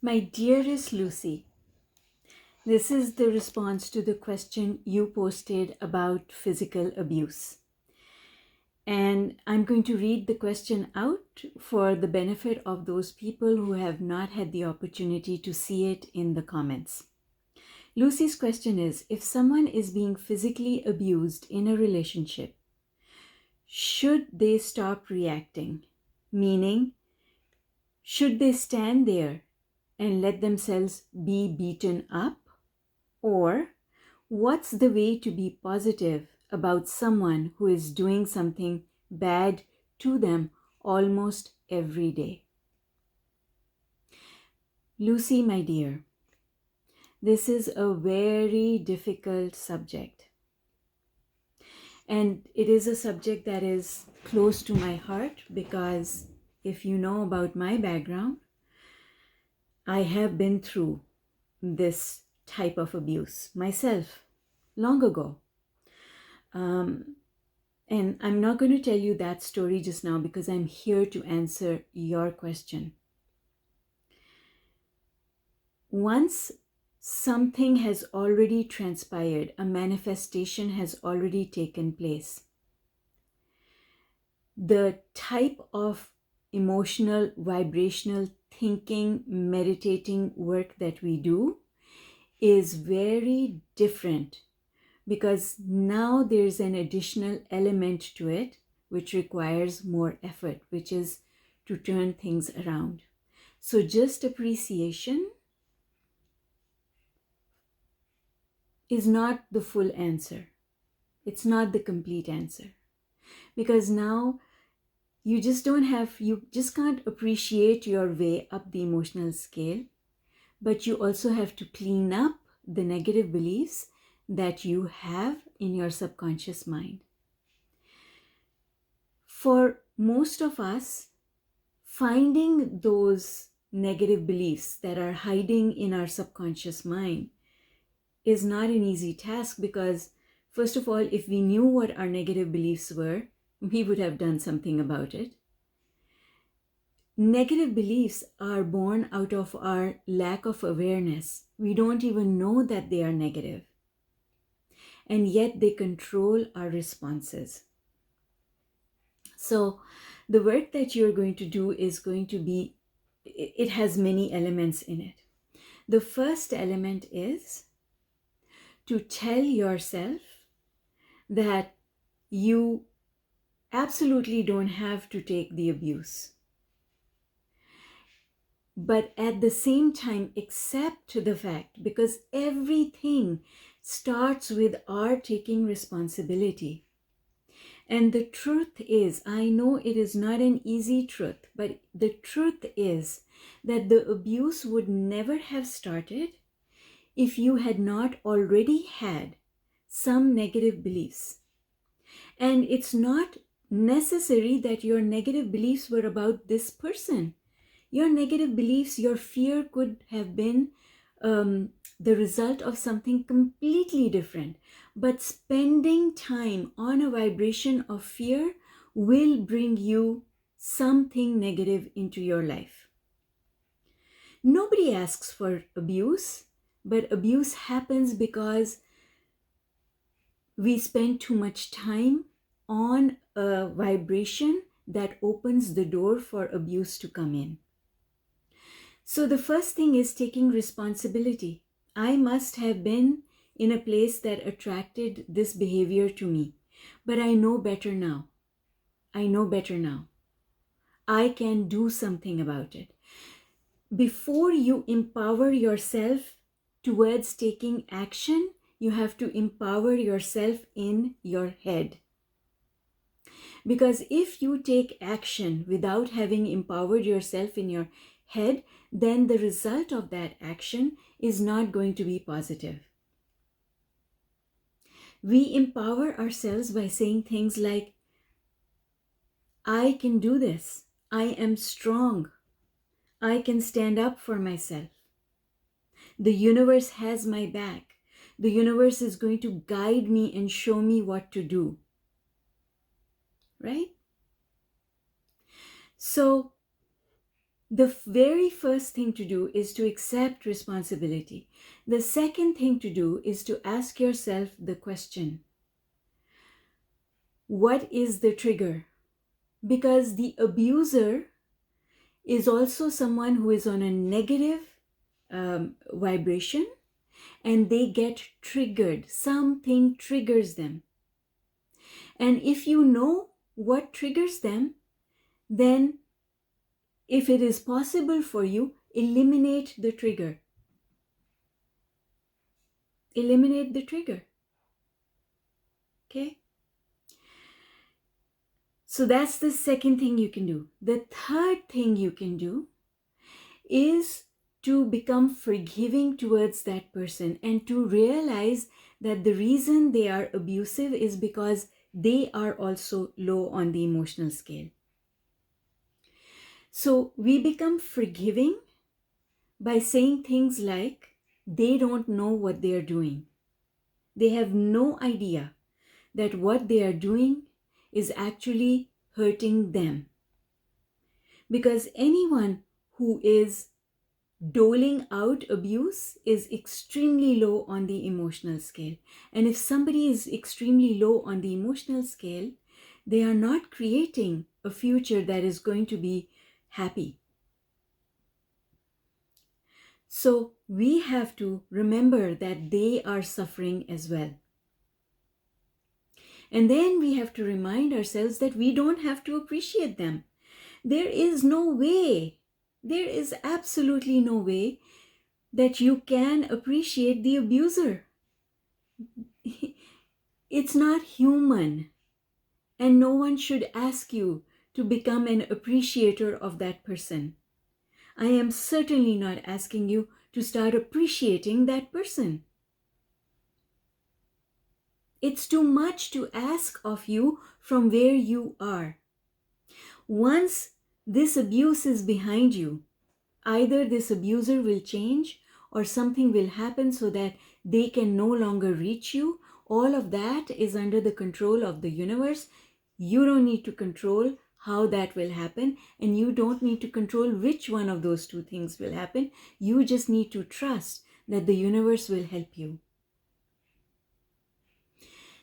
My dearest Lucy, this is the response to the question you posted about physical abuse. And I'm going to read the question out for the benefit of those people who have not had the opportunity to see it in the comments. Lucy's question is, if someone is being physically abused in a relationship, should they stop reacting? Meaning, should they stand there and let themselves be beaten up? Or what's the way to be positive about someone who is doing something bad to them almost every day? Lucy, my dear, this is a very difficult subject. And it is a subject that is close to my heart because if you know about my background, I have been through this type of abuse myself long ago. And I'm not going to tell you that story just now because I'm here to answer your question. Once something has already transpired, a manifestation has already taken place, the type of emotional, vibrational thinking, meditating work that we do is very different because now there's an additional element to it which requires more effort, which is to turn things around. So just appreciation is not the full answer. It's not the complete answer. Because now you just can't appreciate your way up the emotional scale, but you also have to clean up the negative beliefs that you have in your subconscious mind. For most of us, finding those negative beliefs that are hiding in our subconscious mind is not an easy task because, first of all, if we knew what our negative beliefs were, we would have done something about it. Negative beliefs are born out of our lack of awareness. We don't even know that they are negative. And yet they control our responses. So the work that you're going to do is going to be, it has many elements in it. The first element is to tell yourself that you absolutely don't have to take the abuse. But at the same time, accept the fact, because everything starts with our taking responsibility. And the truth is, I know it is not an easy truth, but the truth is that the abuse would never have started if you had not already had some negative beliefs. And it's not necessary that your negative beliefs were about this person. Your negative beliefs, your fear could have been the result of something completely different. But spending time on a vibration of fear will bring you something negative into your life. Nobody asks for abuse, but abuse happens because we spend too much time on a vibration that opens the door for abuse to come in. So the first thing is taking responsibility. I must have been in a place that attracted this behavior to me, but I know better now. I know better now. I can do something about it. Before you empower yourself towards taking action, you have to empower yourself in your head. Because if you take action without having empowered yourself in your head, then the result of that action is not going to be positive. We empower ourselves by saying things like, I can do this. I am strong. I can stand up for myself. The universe has my back. The universe is going to guide me and show me what to do. Right? So The very first thing to do is to accept responsibility. The second thing to do is to ask yourself the question, what is the trigger? Because the abuser is also someone who is on a negative vibration, and they get triggered. Something triggers them. And if you know what triggers them, then if it is possible for you, eliminate the trigger. Eliminate the trigger. Okay? So that's the second thing you can do. The third thing you can do is to become forgiving towards that person and to realize that the reason they are abusive is because they are also low on the emotional scale. So we become forgiving by saying things like, they don't know what they are doing. They have no idea that what they are doing is actually hurting them. Because anyone who is doling out abuse is extremely low on the emotional scale. And if somebody is extremely low on the emotional scale, they are not creating a future that is going to be happy. So we have to remember that they are suffering as well. And then we have to remind ourselves that we don't have to appreciate them. There is no way, there is absolutely no way that you can appreciate the abuser. It's not human, and no one should ask you to become an appreciator of that person. I am certainly not asking you to start appreciating that person. It's too much to ask of you from where you are. Once this abuse is behind you, either this abuser will change or something will happen so that they can no longer reach you. All of that is under the control of the universe. You don't need to control how that will happen, and you don't need to control which one of those two things will happen. You just need to trust that the universe will help you.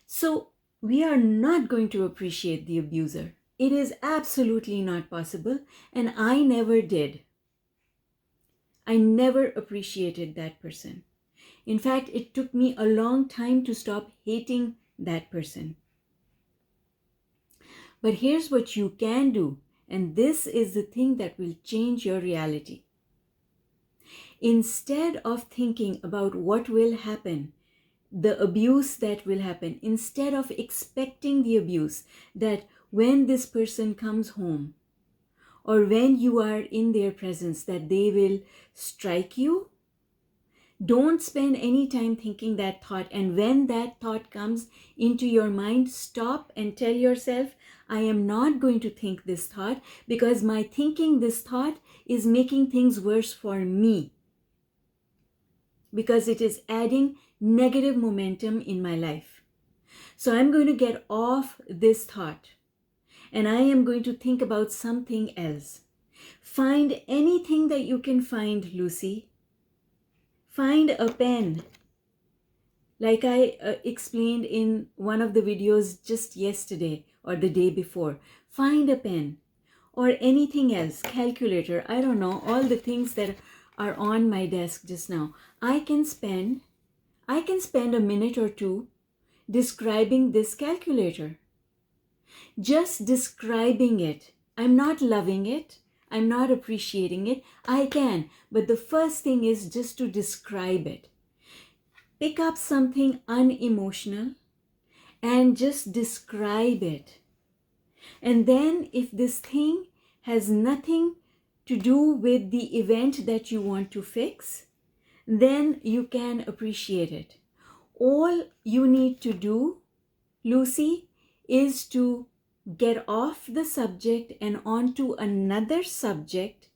So we are not going to appreciate the abuser. It is absolutely not possible, and I never did. I never appreciated that person. In fact, it took me a long time to stop hating that person. But here's what you can do, and this is the thing that will change your reality. Instead of thinking about what will happen, the abuse that will happen, instead of expecting the abuse, that when this person comes home or when you are in their presence, that they will strike you, don't spend any time thinking that thought. And when that thought comes into your mind, stop and tell yourself, I am not going to think this thought, because my thinking this thought is making things worse for me, because it is adding negative momentum in my life. So I'm going to get off this thought and I am going to think about something else. Find anything that you can find, Lucy. Find a pen. Like I explained in one of the videos just yesterday or the day before. Find a pen or anything else, calculator, I don't know, all the things that are on my desk just now. I can spend a minute or two describing this calculator. Just describing it. I'm not loving it. I'm not appreciating it. I can. But the first thing is just to describe it. Pick up something unemotional and just describe it. And then if this thing has nothing to do with the event that you want to fix, then you can appreciate it. All you need to do, Lucy, is to get off the subject and onto another subject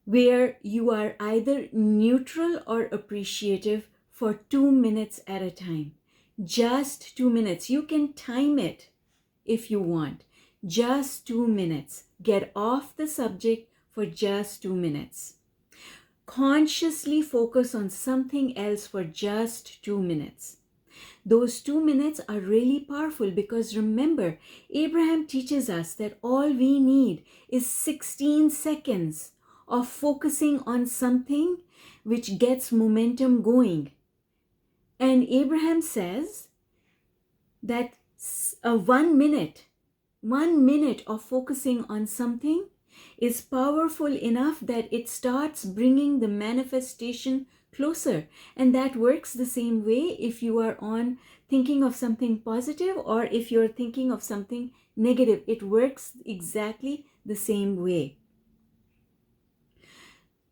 where you are either neutral or appreciative for 2 minutes at a time. Just 2 minutes. You can time it if you want. Just 2 minutes. Get off the subject for just 2 minutes. Consciously focus on something else for just 2 minutes. Those 2 minutes are really powerful because remember, Abraham teaches us that all we need is 16 seconds of focusing on something which gets momentum going. And Abraham says that 1 minute of focusing on something is powerful enough that it starts bringing the manifestation closer. And that works the same way if you are on thinking of something positive or if you're thinking of something negative. It works exactly the same way.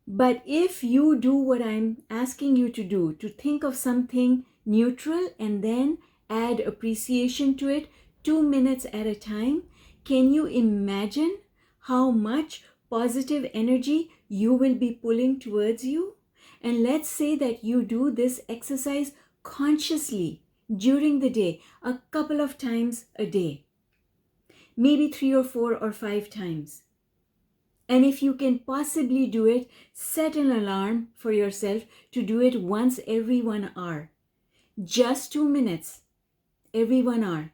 But if you do what I'm asking you to do, to think of something neutral and then add appreciation to it 2 minutes at a time, can you imagine how much positive energy you will be pulling towards you? And let's say that you do this exercise consciously during the day, a couple of times a day, maybe 3 or 4 or 5 times. And if you can possibly do it, set an alarm for yourself to do it once every 1 hour. Just 2 minutes every 1 hour.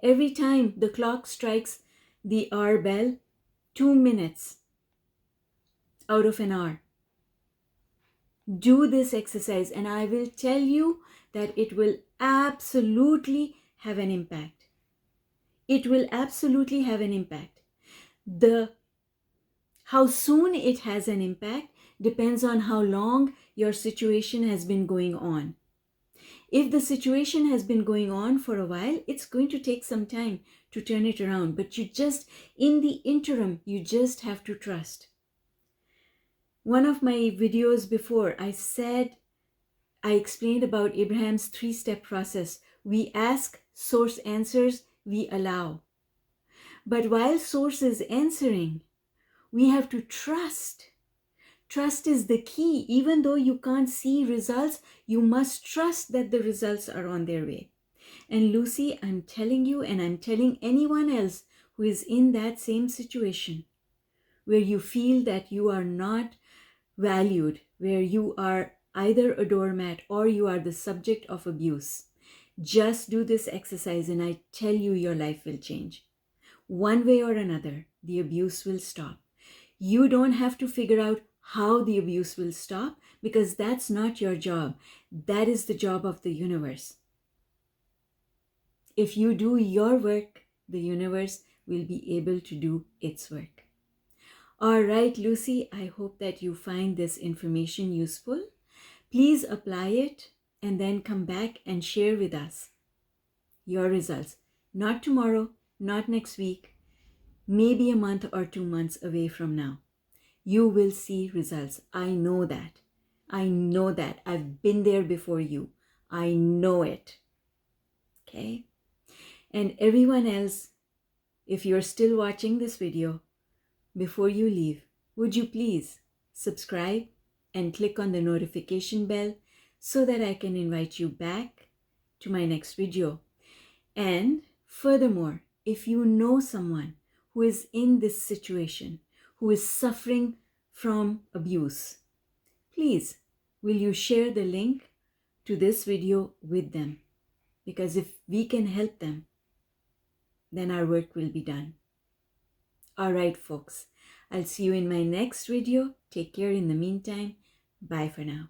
Every time the clock strikes the hour bell, 2 minutes out of an hour. Do this exercise and I will tell you that it will absolutely have an impact. It will absolutely have an impact. How soon it has an impact depends on how long your situation has been going on. If the situation has been going on for a while, it's going to take some time to turn it around. But in the interim, you just have to trust. One of my videos before, I explained about Abraham's 3-step process. We ask, source answers, we allow. But while source is answering, we have to trust. Trust is the key. Even though you can't see results, you must trust that the results are on their way. And Lucy, I'm telling you, and I'm telling anyone else who is in that same situation, where you feel that you are not valued, where you are either a doormat or you are the subject of abuse, just do this exercise and I tell you your life will change. One way or another, the abuse will stop. You don't have to figure out how the abuse will stop because that's not your job. That is the job of the universe. If you do your work, the universe will be able to do its work. All right, Lucy, I hope that you find this information useful. Please apply it and then come back and share with us your results. Not tomorrow, not next week, maybe a month or 2 months away from now. You will see results. I know that. I know that. I've been there before you. I know it. Okay? And everyone else, if you're still watching this video, before you leave, would you please subscribe and click on the notification bell so that I can invite you back to my next video. And furthermore, if you know someone who is in this situation, who is suffering from abuse, please, will you share the link to this video with them? Because if we can help them, then our work will be done. All right, folks, I'll see you in my next video. Take care in the meantime. Bye for now.